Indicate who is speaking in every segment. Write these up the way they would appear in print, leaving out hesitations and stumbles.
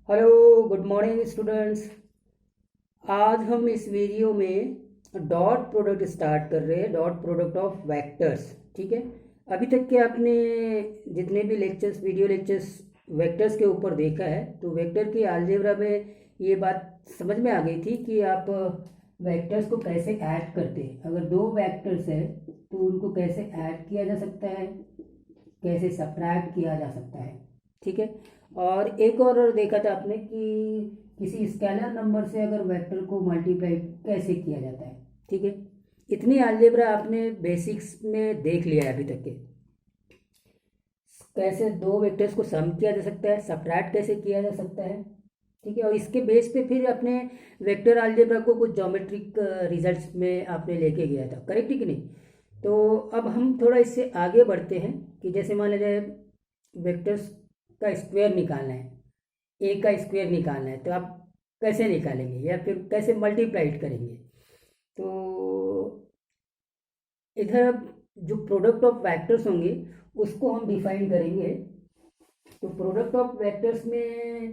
Speaker 1: Hello good morning students. आज हम इस वीडियो में डॉट प्रोडक्ट स्टार्ट कर रहे हैं, डॉट प्रोडक्ट ऑफ वेक्टर्स। ठीक है। अभी तक के आपने जितने भी लेक्चर्स, वीडियो लेक्चर्स वेक्टर्स के ऊपर देखा है, तो वेक्टर की अलजेब्रा में ये बात समझ में आ गई थी कि आप वेक्टर्स को कैसे ऐड करते हैं। अगर दो वेक्टर्स है तो उनको कैसे ऐड किया जा सकता है, कैसे सब्ट्रैक्ट किया जा सकता है। ठीक है। और एक और देखा था आपने कि किसी स्केलर नंबर से अगर वेक्टर को मल्टीप्लाई कैसे किया जाता है। ठीक है। इतनी अलजेब्रा आपने बेसिक्स में देख लिया है अभी तक के। कैसे दो वेक्टर्स को सम किया जा सकता है, सब्ट्रैक्ट कैसे किया जा सकता है। ठीक है। और इसके बेस पे फिर अपने वेक्टर अलजेब्रा को कुछ ज्योमेट्रिक रिजल्ट्स में आपने लेके गया था, करेक्ट है कि नहीं। तो अब हम थोड़ा इससे आगे बढ़ते हैं कि जैसे मान लीजिए वेक्टर्स का स्क्वायर निकालना है, ए का स्क्वायर निकालना है, तो आप कैसे निकालेंगे या फिर कैसे मल्टीप्लाइड करेंगे। तो इधर अब जो प्रोडक्ट ऑफ वेक्टर्स होंगे उसको हम डिफाइन करेंगे। तो प्रोडक्ट ऑफ वेक्टर्स में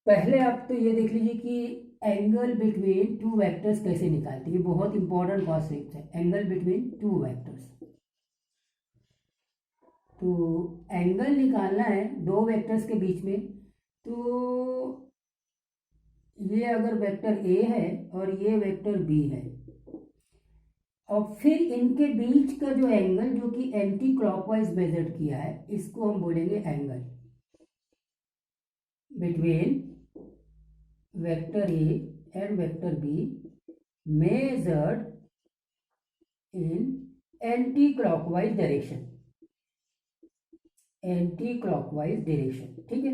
Speaker 1: पहले आप तो ये देख लीजिए कि एंगल बिटवीन टू वेक्टर्स कैसे निकालते हैं। ये बहुत इंपॉर्टेंट कॉन्सेप्ट है, एंगल बिटवीन टू वेक्टर्स। तो एंगल निकालना है दो वेक्टर्स के बीच में। तो ये अगर वेक्टर ए है और ये वेक्टर बी है, और फिर इनके बीच का जो एंगल जो कि एंटी क्लॉकवाइज मेजर किया है, इसको हम बोलेंगे angle between vector A and vector be measured in anti clockwise direction, anti clockwise direction. ठीक है।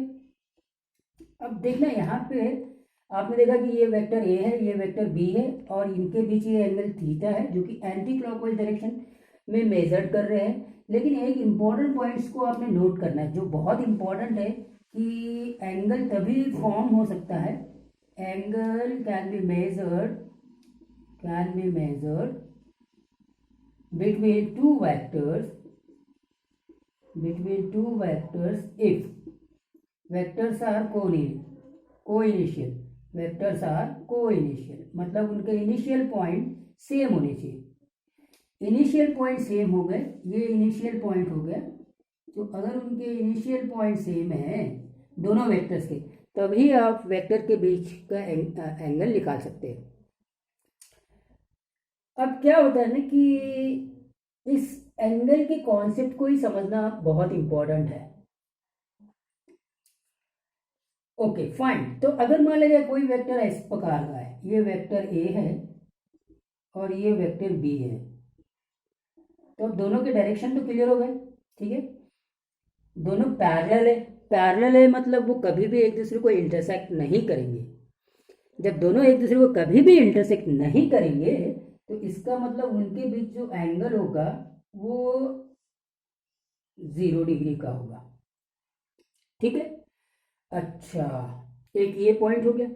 Speaker 1: अब देखना यहाँ पे आपने देखा कि ये वेक्टर ए है, ये वेक्टर बी है, और इनके बीच ये एंगल थीटा है जो कि एंटी क्लॉकवाइज डायरेक्शन में मेजर कर रहे हैं। लेकिन एक इम्पॉर्टेंट पॉइंट्स को आपने नोट करना है, जो बहुत इंपॉर्टेंट है कि एंगल तभी फॉर्म हो सकता है, angle can be measured between two vectors if vectors are co-initial, vectors are co-initial, मतलब उनके इनिशियल पॉइंट सेम होने चाहिए। इनिशियल पॉइंट सेम हो गए, ये इनिशियल पॉइंट हो गया। तो अगर उनके इनिशियल पॉइंट सेम है दोनों वेक्टर्स के, तभी आप वेक्टर के बीच का एंगल निकाल सकते हैं। अब क्या होता है ना कि इस एंगल के कॉन्सेप्ट को ही समझना बहुत इंपॉर्टेंट है। Okay fine. तो अगर मान लीजिए कोई वेक्टर इस प्रकार का है, ये वेक्टर ए है और ये वेक्टर बी है, तो अब दोनों के डायरेक्शन तो क्लियर हो गए। ठीक है। दोनों पैरेलल है, पैरेलल है मतलब वो कभी भी एक दूसरे को इंटरसेक्ट नहीं करेंगे। जब दोनों एक दूसरे को कभी भी इंटरसेक्ट नहीं करेंगे तो इसका मतलब उनके बीच जो एंगल होगा वो 0 डिग्री का होगा। ठीक है। अच्छा, एक ये पॉइंट हो गया।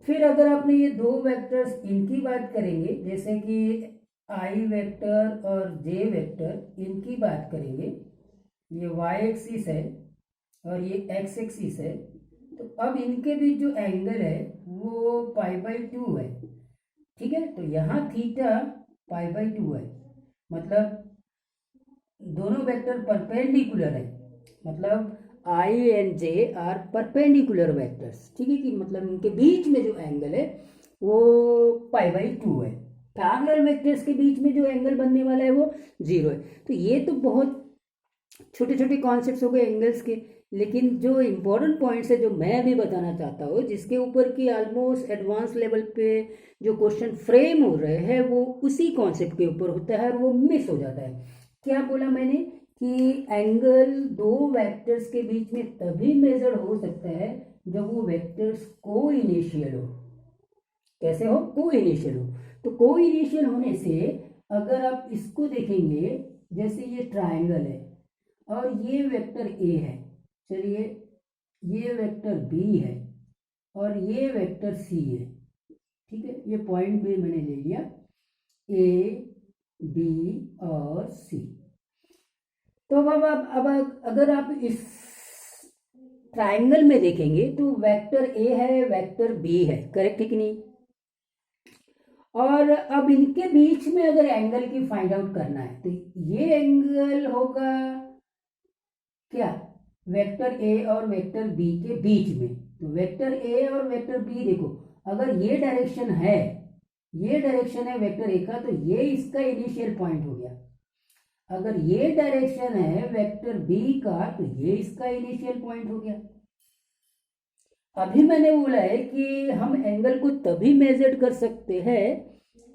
Speaker 1: फिर अगर आपने ये दो वेक्टर्स इनकी बात करेंगे, जैसे कि आई वेक्टर और जे वेक्टर, इनकी बात करेंगे, ये वाई एक्सिस है और ये एक्स एक्सिस है, तो अब इनके बीच जो एंगल है वो π/2 है। ठीक है। तो यहाँ थीटा π/2 है, मतलब दोनों वेक्टर परपेंडिकुलर है, मतलब i and j are perpendicular vectors. ठीक है कि मतलब इनके बीच में जो एंगल है वो π/2 है। पैरेलल वेक्टर्स के बीच में जो एंगल बनने वाला है वो 0 है। तो ये तो बहुत छोटे छोटे कॉन्सेप्ट्स हो गए एंगल्स के। लेकिन जो इम्पोर्टेंट पॉइंट्स है जो मैं अभी बताना चाहता हूँ, जिसके ऊपर की ऑलमोस्ट एडवांस लेवल पे जो क्वेश्चन फ्रेम हो रहे हैं, वो उसी कॉन्सेप्ट के ऊपर होता है और वो मिस हो जाता है। क्या बोला मैंने कि एंगल दो वेक्टर्स के बीच में तभी मेजर हो सकता है जब वो वेक्टर्स को इनिशियल हो। कैसे हो? को इनिशियल हो। तो को इनिशियल होने से अगर आप इसको देखेंगे, जैसे ये ट्राइंगल है और ये वेक्टर ए है, चलिए ये वेक्टर बी है और ये वेक्टर सी है। ठीक है। ये पॉइंट भी मैंने ले लिया, ए बी और सी। तो अब अगर आप इस ट्राइंगल में देखेंगे तो वेक्टर ए है, वेक्टर बी है, करेक्ट है कि नहीं। और अब इनके बीच में अगर एंगल की फाइंड आउट करना है तो ये एंगल होगा क्या, वेक्टर ए और वेक्टर बी के बीच में। तो वेक्टर ए और वेक्टर बी देखो, अगर ये डायरेक्शन है, ये डायरेक्शन है वेक्टर ए का, तो ये इसका इनिशियल पॉइंट हो गया। अगर ये डायरेक्शन है वेक्टर बी का, तो ये इसका इनिशियल पॉइंट हो गया। अभी मैंने बोला है कि हम एंगल को तभी मेजर कर सकते हैं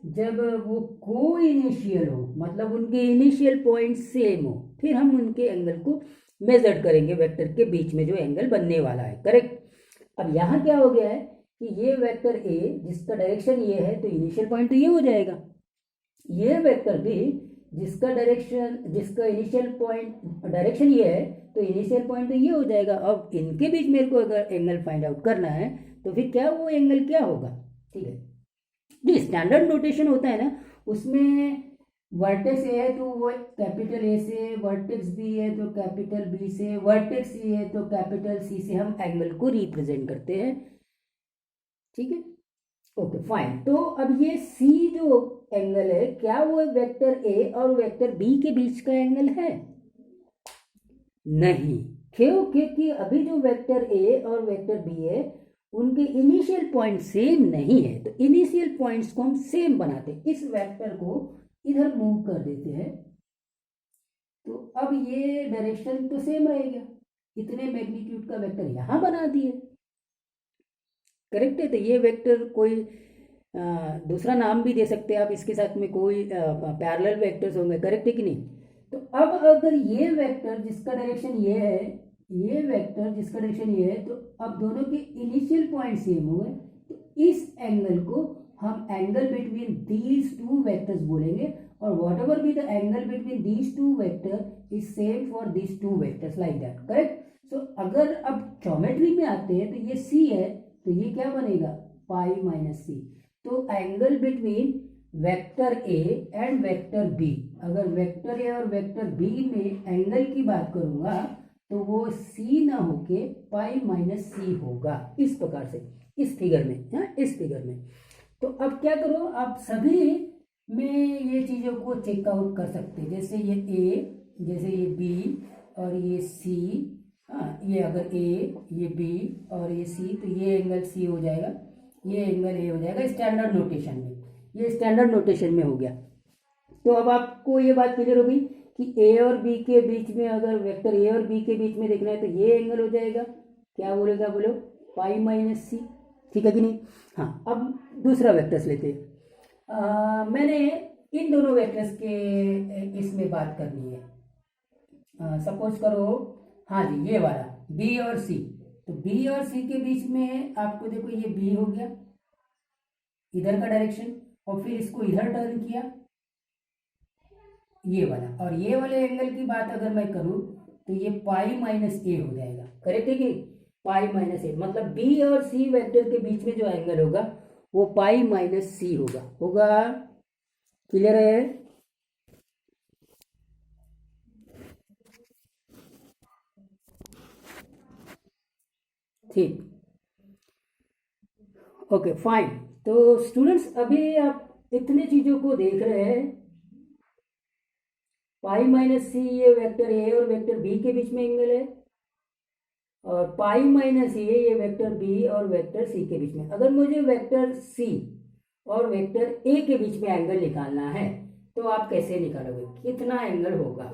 Speaker 1: जब वो को इनिशियल हो, मतलब उनके इनिशियल पॉइंट सेम हो, फिर हम उनके एंगल को मेजर करेंगे वेक्टर के बीच में जो एंगल बनने वाला है, करेक्ट। अब यहाँ क्या हो गया है कि ये वेक्टर ए जिसका डायरेक्शन ये है, तो इनिशियल पॉइंट तो ये हो जाएगा। ये वेक्टर बी जिसका इनिशियल पॉइंट डायरेक्शन ये है, तो इनिशियल पॉइंट तो ये हो जाएगा। अब इनके बीच मेरे को अगर एंगल फाइंड आउट करना है तो फिर क्या वो एंगल क्या होगा, ठीक है। जो स्टैंडर्ड नोटेशन होता है ना, उसमें वर्टेक्स ए है तो वो कैपिटल ए से, वर्टेक्स बी है तो कैपिटल बी से, वर्टेक्स सी है तो कैपिटल सी से हम एंगल को रिप्रेजेंट करते हैं, ठीक है। Okay fine. तो अब ये सी जो एंगल है, क्या वो वेक्टर ए और वेक्टर बी के बीच का एंगल है? नहीं। क्यों? क्योंकि अभी जो वेक्टर ए और वेक्टर बी है उनके इनिशियल पॉइंट सेम नहीं है, तो इनिशियल पॉइंट्स को हम सेम बनाते हैं। इस वेक्टर को इधर मूव कर देते हैं, तो अब ये डायरेक्शन तो सेम रहेगा। इतने मैग्नीट्यूड का वेक्टर यहां बना दिए, करेक्ट है। तो ये वेक्टर कोई दूसरा नाम भी दे सकते हैं आप, इसके साथ में कोई पैरेलल वेक्टर्स होंगे, करेक्ट है कि नहीं। तो अब अगर ये वेक्टर जिसका डायरेक्शन ये है, ये वेक्टर जिसका डायरेक्शन ये है, तो अब दोनों के इनिशियल पॉइंट सेम हुए, तो इस एंगल को हम angle between these two vectors बोलेंगे। और whatever be the angle between these two vector is same for these two vectors, like that, correct. So अगर अब ज्योमेट्री में आते हैं तो ये सी है, तो ये क्या बनेगा, पाई माइनस सी। तो angle between vector A and vector B, अगर वेक्टर ए और वेक्टर बी में एंगल की बात करूंगा तो वो सी ना होके पाई माइनस सी होगा, इस प्रकार से, इस फिगर में, है इस फिगर में। तो अब क्या करो, आप सभी में ये चीज़ों को चेकआउट कर सकते हैं, जैसे ये ए, जैसे ये बी और ये सी, हाँ ये अगर ए, ये बी और ये सी, तो ये एंगल सी हो जाएगा, ये एंगल ए हो जाएगा स्टैंडर्ड नोटेशन में। ये स्टैंडर्ड नोटेशन में हो गया। तो अब आपको ये बात क्लियर होगी कि ए और बी के बीच में, अगर वेक्टर ए और बी के बीच में देखना है तो ये एंगल हो जाएगा, क्या बोलेगा बोलो, पाई माइनस सी, ठीक है कि नहीं। हाँ अब दूसरा वेक्टर्स लेते हैं। मैंने इन दोनों वेक्टर्स के इसमें बात करनी है। सपोज करो, हाँ जी ये वाला बी और सी, तो बी और सी के बीच में आपको देखो ये बी हो गया, इधर का डायरेक्शन, और फिर इसको इधर टर्न किया, ये वाला, और ये वाले एंगल की बात अगर मैं करूं तो ये पाई माइनस ए हो जाएगा, करेक्ट है कि पाई माइनस ए, मतलब बी और सी वेक्टर के बीच में जो एंगल होगा वो पाई माइनस सी होगा। क्लियर है? ठीक, ओके फाइन। तो स्टूडेंट्स अभी आप इतने चीजों को देख रहे हैं, पाई माइनस सी ये वेक्टर ए और वेक्टर बी के बीच में एंगल है, और पाई माइनस ये वेक्टर बी और वेक्टर सी के बीच में। अगर मुझे वेक्टर सी और वेक्टर ए के बीच में एंगल निकालना है तो आप कैसे निकालोगे, कितना एंगल होगा?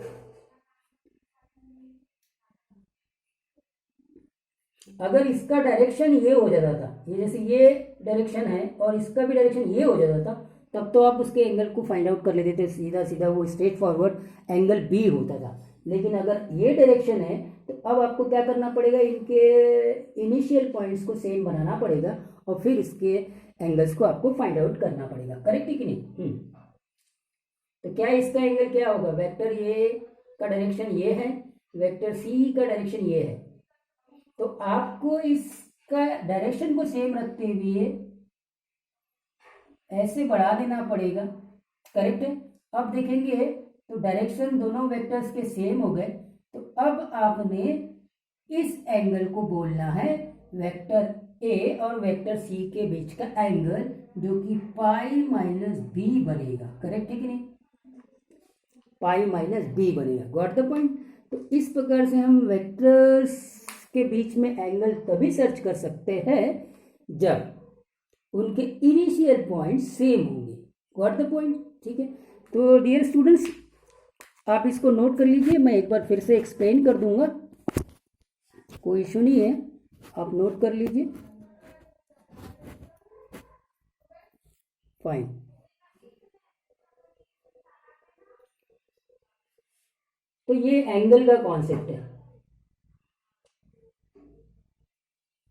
Speaker 1: अगर इसका डायरेक्शन ये हो जाता था, ये जैसे ये डायरेक्शन है और इसका भी डायरेक्शन ये हो जाता था, तब तो आप उसके एंगल को फाइंड आउट कर लेते थे, सीधा सीधा वो स्ट्रेट फॉरवर्ड एंगल बी होता था। लेकिन अगर ये डायरेक्शन है तो अब आपको क्या करना पड़ेगा, इनके इनिशियल पॉइंट्स को सेम बनाना पड़ेगा और फिर इसके एंगल्स को आपको फाइंड आउट करना पड़ेगा, करेक्ट है कि नहीं। तो क्या इसका एंगल क्या होगा, वेक्टर ए का डायरेक्शन ये है, वेक्टर सी का डायरेक्शन ये है, तो आपको इसका डायरेक्शन को सेम रखते हुए ऐसे बढ़ा देना पड़ेगा, करेक्ट है। अब देखेंगे तो डायरेक्शन दोनों वेक्टर्स के सेम हो गए, तो अब आपने इस एंगल को बोलना है वेक्टर ए और वेक्टर सी के बीच का एंगल, जो कि पाई माइनस बी बनेगा। करेक्ट है कि नहीं? पाई माइनस बी बनेगा। Got the point? तो इस प्रकार से हम वेक्टर्स के बीच में एंगल तभी सर्च कर सकते हैं जब उनके इनिशियल पॉइंट सेम होंगे। Got the point? ठीक है। तो डियर स्टूडेंट्स, आप इसको नोट कर लीजिए, मैं एक बार फिर से एक्सप्लेन कर दूंगा, कोई इशू नहीं है, आप नोट कर लीजिए। फाइन। तो ये एंगल का कॉन्सेप्ट है।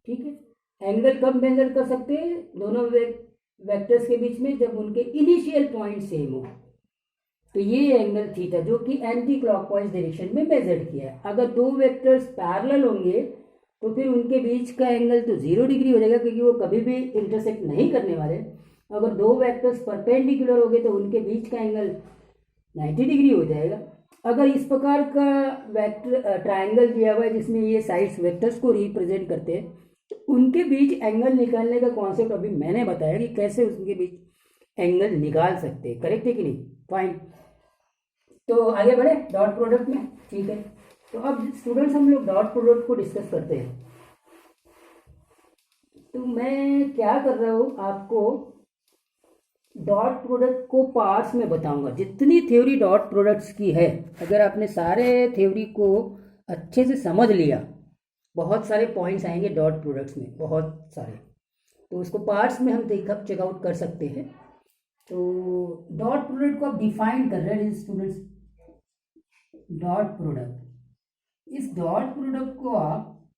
Speaker 1: ठीक है। एंगल कब मेजर कर सकते हैं? दोनों वेक्टर्स के बीच में जब उनके इनिशियल पॉइंट सेम हो। तो ये एंगल थीटा जो कि एंटी क्लॉकवाइज डायरेक्शन में मेजर किया है। अगर दो वेक्टर्स पैरेलल होंगे तो फिर उनके बीच का एंगल तो 0 डिग्री हो जाएगा, क्योंकि वो कभी भी इंटरसेक्ट नहीं करने वाले। अगर दो वेक्टर्स परपेंडिकुलर हो गए तो उनके बीच का एंगल 90 डिग्री हो जाएगा। अगर इस प्रकार का वेक्टर ट्रायंगल दिया हुआ है जिसमें ये साइड्स वेक्टर्स को रिप्रेजेंट करते हैं, तो उनके बीच एंगल निकालने का कॉन्सेप्ट अभी मैंने बताया कि कैसे उनके बीच एंगल निकाल सकते हैं। करेक्ट है कि नहीं? फाइन। तो आगे बढ़े डॉट प्रोडक्ट में। ठीक है। तो अब स्टूडेंट्स हम लोग डॉट प्रोडक्ट को डिस्कस करते हैं। तो मैं क्या कर रहा हूँ, आपको डॉट प्रोडक्ट को पार्ट्स में बताऊंगा। जितनी थ्योरी डॉट प्रोडक्ट्स की है, अगर आपने सारे थ्योरी को अच्छे से समझ लिया, बहुत सारे पॉइंट्स आएंगे डॉट प्रोडक्ट्स में, बहुत सारे। तो उसको पार्ट्स में हम चेकआउट कर सकते हैं। तो डॉट प्रोडक्ट को आप डिफाइन कर रहे हैं स्टूडेंट्स। डॉट प्रोडक्ट, इस डॉट प्रोडक्ट को आप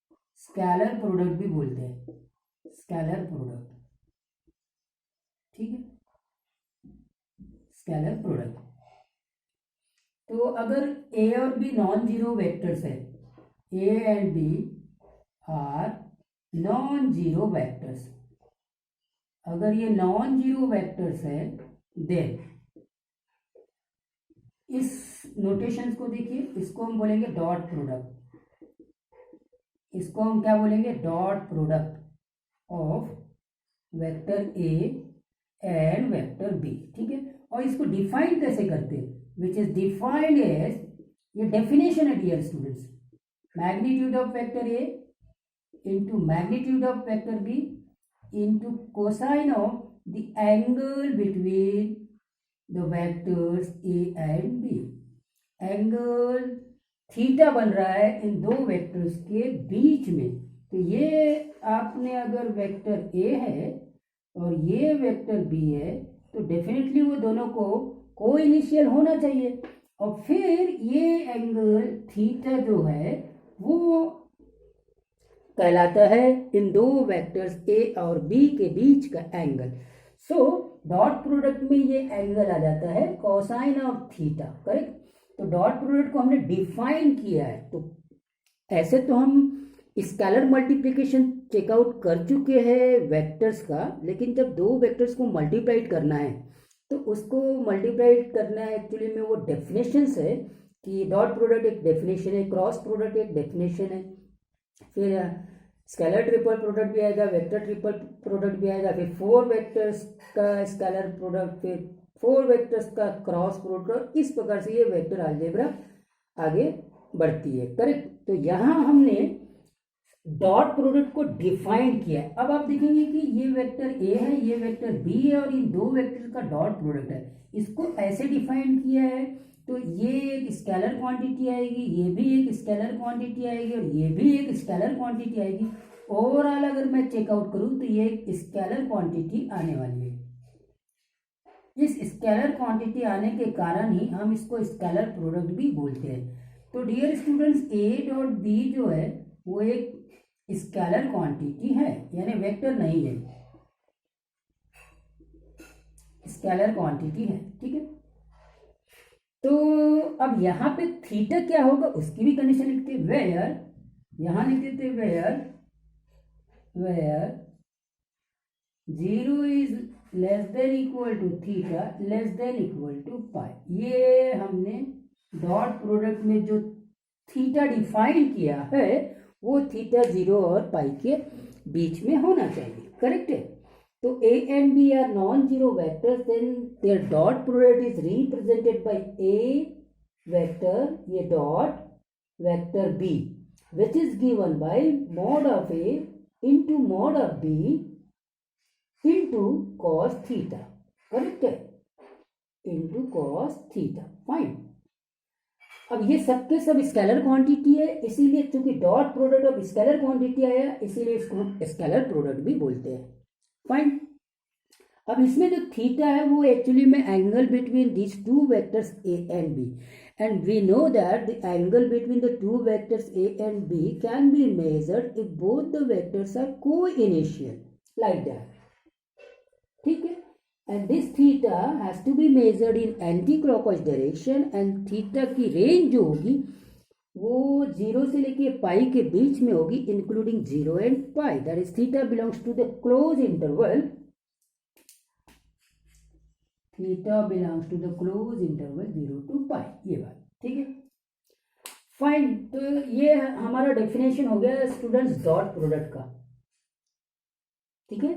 Speaker 1: स्केलर प्रोडक्ट भी बोलते हैं। Scalar product. ठीक है। Scalar product. तो अगर ए और बी नॉन जीरो वेक्टर्स है, A and B are non zero vectors, अगर ये नॉन जीरो वेक्टर्स है, देन इस नोटेशंस को देखिए, इसको हम बोलेंगे डॉट प्रोडक्ट। इसको हम क्या बोलेंगे? Dot product of vector A and vector B. ठीक है। और इसको डिफाइन कैसे करते हैं? विच इज डिफाइंड एज, ये डेफिनेशन है dear students, magnitude of vector A into magnitude of vector B into cosine of the angle between the vectors A and B. Angle theta बन रहा है इन दो वेक्टर्स के बीच में। तो ये आपने अगर वेक्टर ए है और ये वेक्टर बी है, तो डेफिनेटली वो दोनों को इनिशियल होना चाहिए। और फिर ये एंगल थीटा जो है वो कहलाता है इन दो वेक्टर्स ए और बी के बीच का एंगल। सो डॉट प्रोडक्ट में ये एंगल आ जाता है कोसाइन ऑफ थीटा। करेक्ट। तो डॉट प्रोडक्ट को हमने डिफाइन किया है। तो ऐसे तो हम स्केलर मल्टीप्लिकेशन चेकआउट कर चुके हैं वेक्टर्स का, लेकिन जब दो वेक्टर्स को मल्टीप्लाइड करना है तो उसको मल्टीप्लाइड करना है एक्चुअली में वो डेफिनेशंस है कि डॉट प्रोडक्ट एक डेफिनेशन है, क्रॉस प्रोडक्ट एक डेफिनेशन है, फिर स्केलर ट्रिपल प्रोडक्ट भी आएगा, वेक्टर ट्रिपल प्रोडक्ट भी आएगा, फिर 4 वेक्टर्स का स्केलर प्रोडक्ट, फिर 4 वेक्टर्स का क्रॉस प्रोडक्ट। इस प्रकार से ये वेक्टर अलजेब्रा आगे बढ़ती है। करेक्ट। तो यहाँ हमने डॉट प्रोडक्ट को डिफाइन किया है। अब आप देखेंगे कि ये वेक्टर ए है, ये वेक्टर बी है, और इन दो वेक्टर का डॉट प्रोडक्ट है। इसको ऐसे डिफाइन किया है तो ये एक स्केलर क्वांटिटी आएगी, ये भी एक स्केलर क्वांटिटी आएगी, और ये भी एक स्केलर क्वांटिटी आएगी। ओवरऑल अगर मैं चेकआउट करूं तो ये एक स्केलर क्वांटिटी आने वाली है। इस स्केलर क्वांटिटी आने के कारण ही हम इसको स्केलर प्रोडक्ट भी बोलते हैं। तो dear students, A dot B जो है वो एक स्केलर क्वांटिटी है, यानी वेक्टर नहीं है, स्केलर क्वांटिटी है। ठीक है। तो अब यहाँ पे थीटा क्या होगा उसकी भी कंडीशन लिखते हैं। वेयर, यहां लिख देते where 0 is less than equal to theta less than equal to pi. ये हमने डॉट प्रोडक्ट में जो थीटा डिफाइन किया है वो थीटा 0 और पाई के बीच में होना चाहिए, करेक्ट है। तो A and B are non zero vectors, then their dot product is represented by A vector, ये dot vector B, which is given by mod of A into mod of B into cos theta, correct है, into cos theta, fine. अब ये सब के सब scalar quantity है, इसीलिए चूंकि dot product of scalar quantity आया, इसीलिए इसको हम स्केलर प्रोडक्ट भी बोलते हैं, फाइन। अब इसमें जो थीटा है वो एक्चुअली में angle between these two vectors A and B, and we know that the angle between the two vectors A and B can be measured if both the vectors are co-initial, like that, ठीक है। and this theta has to be measured in anti-clockwise direction, and theta की range जो होगी वो 0 से लेके पाई के बीच में होगी, including 0 and pi, that is theta belongs to the close interval, theta belongs to the close interval 0 to pi, ये बात ठीक है, फाइन। तो ये हमारा डेफिनेशन हो गया स्टूडेंट्स डॉट प्रोडक्ट का, ठीक है।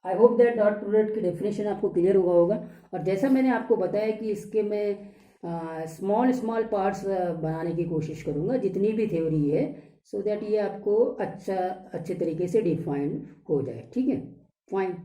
Speaker 1: I hope that dot product की डेफिनेशन आपको क्लियर हुआ होगा। और जैसा मैंने आपको बताया कि इसके मैं स्मॉल पार्ट्स बनाने की कोशिश करूँगा जितनी भी थ्योरी है, सो दैट ये आपको अच्छे तरीके से डिफाइन हो जाए, ठीक है, फाइन।